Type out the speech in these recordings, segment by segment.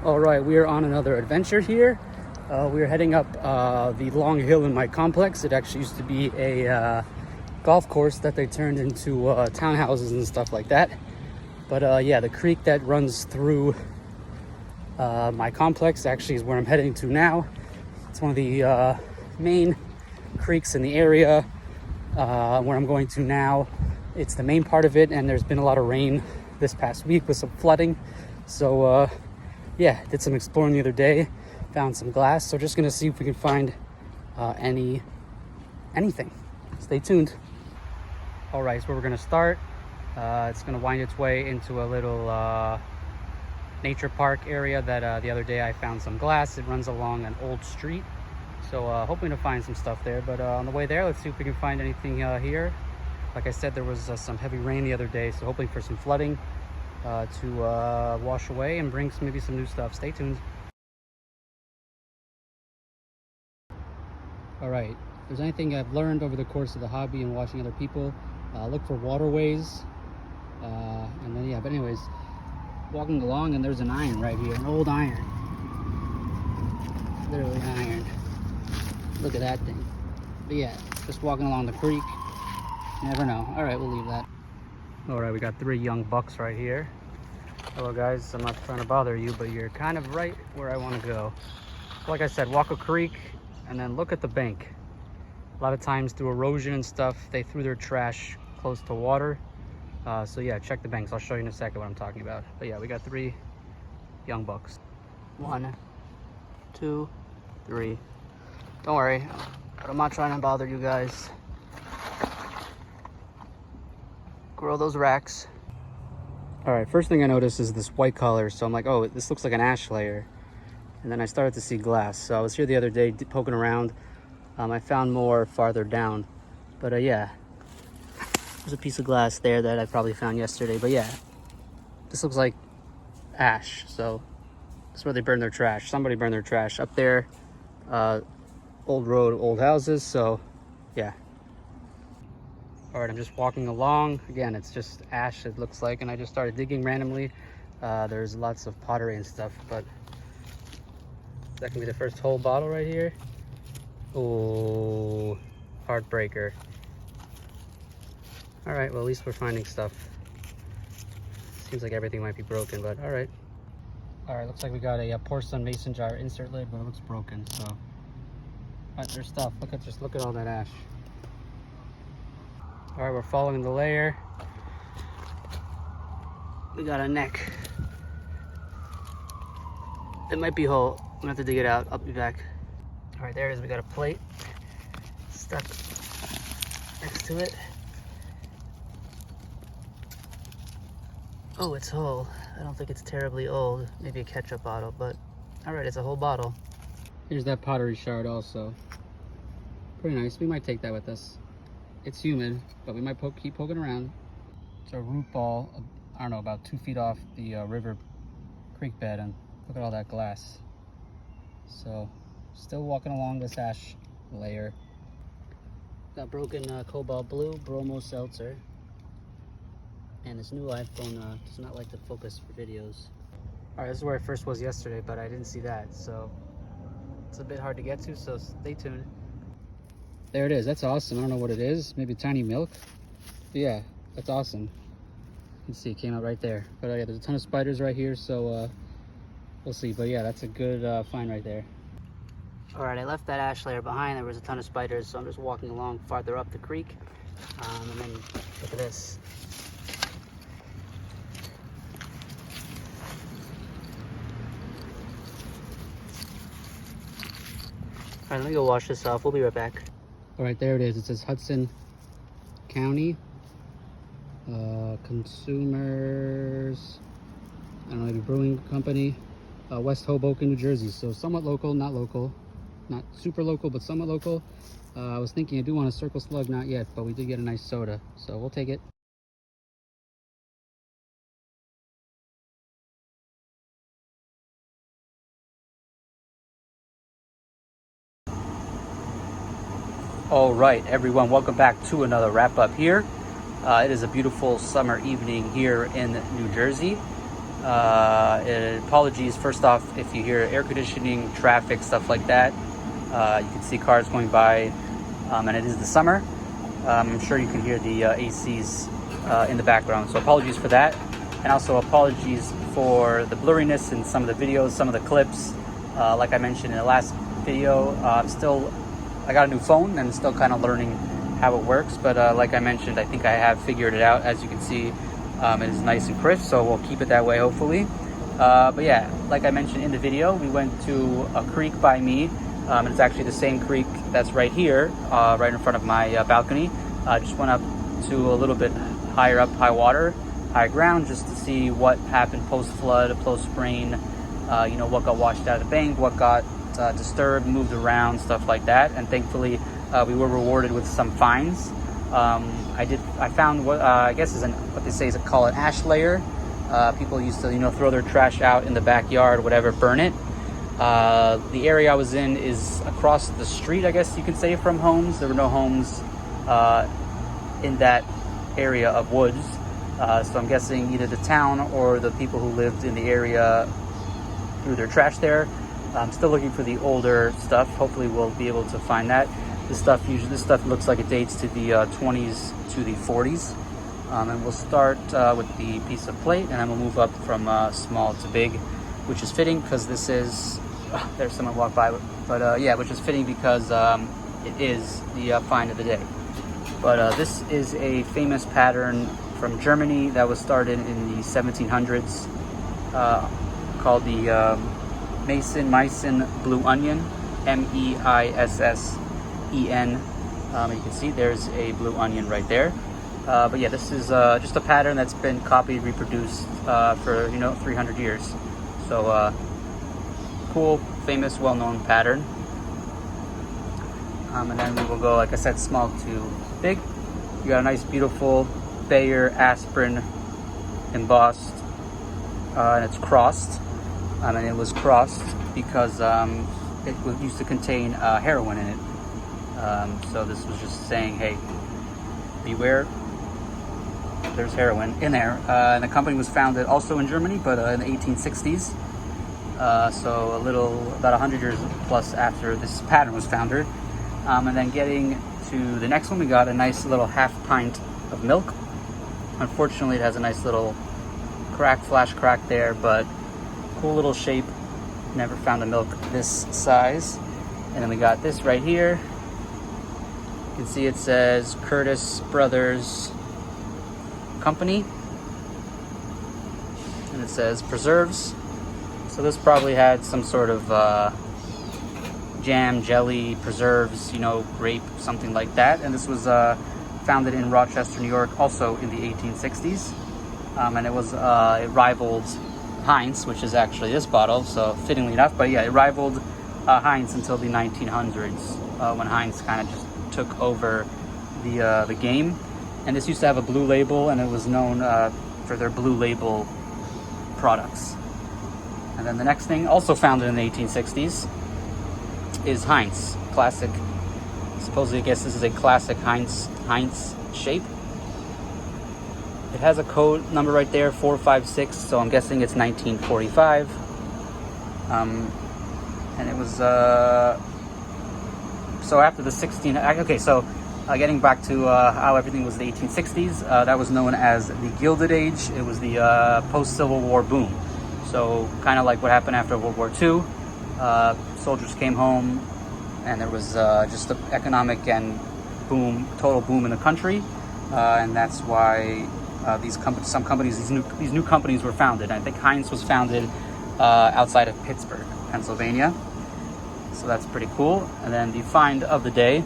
All right, we are on another adventure here. We are heading up the long hill in my complex. It actually used to be a golf course that they turned into townhouses and stuff like that. But yeah, the creek that runs through my complex actually is where I'm heading to now. It's one of the main creeks in the area where I'm going to now. It's the main part of it, and there's been a lot of rain this past week with some flooding. So yeah, did some exploring the other day, found some glass. So just gonna see if we can find anything. Stay tuned. All right, so we're gonna start. It's gonna wind its way into a little nature park area that the other day I found some glass. It runs along an old street. So hoping to find some stuff there. But on the way there, let's see if we can find anything here. Like I said, there was some heavy rain the other day, so hoping for some flooding to wash away and bring maybe some new stuff. Stay tuned. All right, if there's anything I've learned over the course of the hobby and watching other people, look for waterways. And then, yeah, but anyways, walking along, and there's an iron right here, an old iron. Literally an iron. Look at that thing. But yeah, just walking along the creek. You never know. All right, we'll leave that. All right, we got 3 young bucks right here. Hello guys, I'm not trying to bother you, but you're kind of right where I want to go. Like I said, walk a creek and then look at the bank. A lot of times through erosion and stuff, they threw their trash close to water. So yeah, check the banks. I'll show you in a second what I'm talking about. But yeah, we got 3 young bucks. 1, 2, 3. Don't worry, but I'm not trying to bother you guys. Grow those racks. All right, first thing I noticed is this white color. So I'm like, oh, this looks like an ash layer. And then I started to see glass. So I was here the other day poking around. I found more farther down. But yeah, there's a piece of glass there that I probably found yesterday. But yeah, this looks like ash. So that's where they burn their trash. Somebody burned their trash up there. Old road, old houses. So yeah. All right, I'm just walking along. Again, it's just ash, it looks like, and I just started digging randomly. There's lots of pottery and stuff, but that can be the first whole bottle right here. Oh, heartbreaker. All right, well, at least we're finding stuff. Seems like everything might be broken, but all right. All right, looks like we got a porcelain mason jar insert lid, but it looks broken, so. But there's stuff. Look at all that ash. All right, we're following the layer. We got a neck. It might be whole. I'm gonna have to dig it out. I'll be back. All right, there it is. We got a plate stuck next to it. Oh, it's whole. I don't think it's terribly old. Maybe a ketchup bottle, but all right, it's a whole bottle. Here's that pottery shard also. Pretty nice. We might take that with us. It's humid, but we might keep poking around. It's a root ball, I don't know, about 2 feet off the river creek bed, and look at all that glass. So, still walking along this ash layer. Got broken cobalt blue bromo seltzer. And this new iPhone does not like to focus for videos. All right, this is where I first was yesterday, but I didn't see that, so it's a bit hard to get to, so stay tuned. There it is. That's awesome. I don't know what it is. Maybe tiny milk. But yeah, that's awesome. You can see it came out right there. But yeah, there's a ton of spiders right here, so we'll see. But yeah, that's a good find right there. All right, I left that ash layer behind. There was a ton of spiders, so I'm just walking along farther up the creek. And then look at this. All right, let me go wash this off. We'll be right back. All right, there it is. It says Hudson County Consumers, I don't know, maybe brewing company, West Hoboken, New Jersey. So somewhat local, not super local, but somewhat local. I was thinking I do want a Circle Slug, not yet, but we did get a nice soda, so we'll take it. All right, everyone, welcome back to another wrap up here. It is a beautiful summer evening here in New Jersey. Apologies first off if you hear air conditioning, traffic, stuff like that. You can see cars going by, and it is the summer. I'm sure you can hear the ACs in the background, so apologies for that. And also apologies for the blurriness in some of the videos, some of the clips. Like I mentioned in the last video, I got a new phone and still kind of learning how it works, but like I mentioned, I think I have figured it out. As you can see, it is nice and crisp, so we'll keep it that way hopefully. But yeah, like I mentioned in the video, we went to a creek by me, and it's actually the same creek that's right here, right in front of my balcony. Just went up to a little bit higher up, high ground, just to see what happened post-flood, post-rain, what got washed out of the bank, what got disturbed, moved around, stuff like that. And thankfully, we were rewarded with some fines. I found what I guess is what they say is called an ash layer. People used to, throw their trash out in the backyard, whatever, burn it. The area I was in is across the street, I guess you could say, from homes. There were no homes in that area of woods. So I'm guessing either the town or the people who lived in the area threw their trash there. I'm still looking for the older stuff. Hopefully we'll be able to find that. This stuff looks like it dates to the 20s to the 40s. And we'll start with the piece of plate, and then we'll move up from small to big, which is fitting because this is, there's someone walked by, but yeah, which is fitting because it is the find of the day. But this is a famous pattern from Germany that was started in the 1700s, called the Meissen Blue Onion, M-E-I-S-S-E-N. You can see there's a blue onion right there. But yeah, this is just a pattern that's been copied, reproduced for 300 years. So cool, famous, well-known pattern. And then we will go, like I said, small to big. You got a nice, beautiful Bayer aspirin embossed, and it's crossed. And it was crossed because it used to contain heroin in it. So this was just saying, hey, beware, there's heroin in there. And the company was founded also in Germany, but in the 1860s. So about 100 years plus after this pattern was founded. And then getting to the next one, we got a nice little half pint of milk. Unfortunately, it has a nice little flash crack there, but cool little shape. Never found a milk this size. And then we got this right here. You can see it says Curtis Brothers Company, and it says preserves. So this probably had some sort of jam, jelly, preserves, grape, something like that. And this was founded in Rochester, New York, also in the 1860s. And it rivaled Heinz, which is actually this bottle, so fittingly enough. But yeah, it rivaled Heinz until the 1900s, when Heinz kind of just took over the game. And this used to have a blue label, and it was known for their blue label products. And then the next thing, also founded in the 1860s, is Heinz. Classic. Supposedly, I guess this is a classic Heinz shape. It has a code number right there, 456, so I'm guessing it's 1945. And it was, so after the getting back to how everything was the 1860s, that was known as the Gilded Age. It was the post-Civil War boom. So kind of like what happened after World War II. Soldiers came home, and there was just an economic and total boom in the country. And that's why these new companies were founded. I think Heinz was founded outside of Pittsburgh, Pennsylvania. So that's pretty cool. And then the find of the day.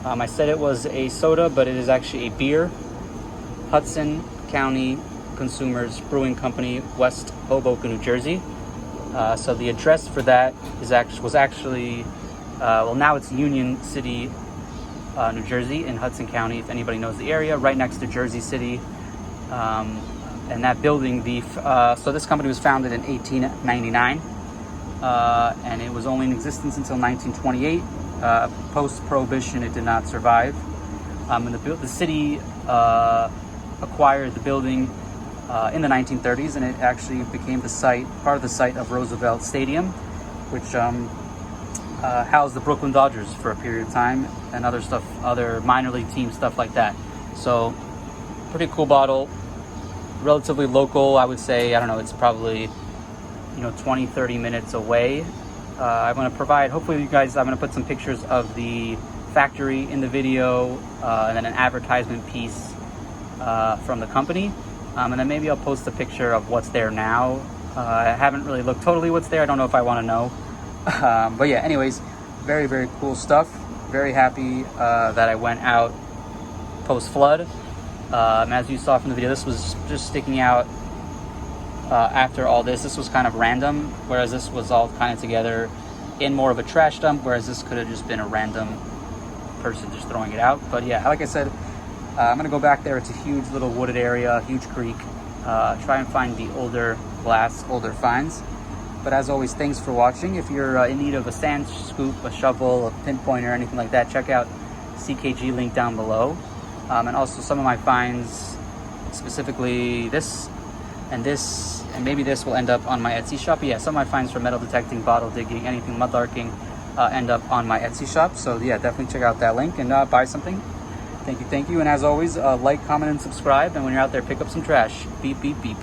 I said it was a soda, but it is actually a beer. Hudson County Consumers Brewing Company, West Hoboken, New Jersey. So the address for that was actually now it's Union City, New Jersey, in Hudson County, if anybody knows the area, right next to Jersey City. And that building, so this company was founded in 1899, and it was only in existence until 1928. Post-Prohibition, it did not survive. And the city acquired the building in the 1930s, and it actually became part of the site of Roosevelt Stadium, which housed the Brooklyn Dodgers for a period of time, and other minor league team stuff like that. So pretty cool bottle, relatively local, I would say. I don't know, it's probably 20-30 minutes away. I'm going to provide, hopefully you guys, I'm going to put some pictures of the factory in the video, and then an advertisement piece from the company, and then maybe I'll post a picture of what's there now. I haven't really looked totally what's there. I don't know if I want to know. But yeah, anyways, very, very cool stuff. Very happy that I went out post-flood. As you saw from the video, this was just sticking out after all this. This was kind of random, whereas this was all kind of together in more of a trash dump, whereas this could have just been a random person just throwing it out. But yeah, like I said, I'm gonna go back there. It's a huge little wooded area, huge creek. Try and find the older glass, older finds. But as always, thanks for watching. If you're in need of a sand scoop, a shovel, a pinpointer, anything like that, check out CKG link down below. And also some of my finds, specifically this, and maybe this will end up on my Etsy shop. But yeah, some of my finds for metal detecting, bottle digging, anything mudlarking, end up on my Etsy shop. So yeah, definitely check out that link and buy something. Thank you. And as always, like, comment, and subscribe. And when you're out there, pick up some trash. Beep, beep, beep.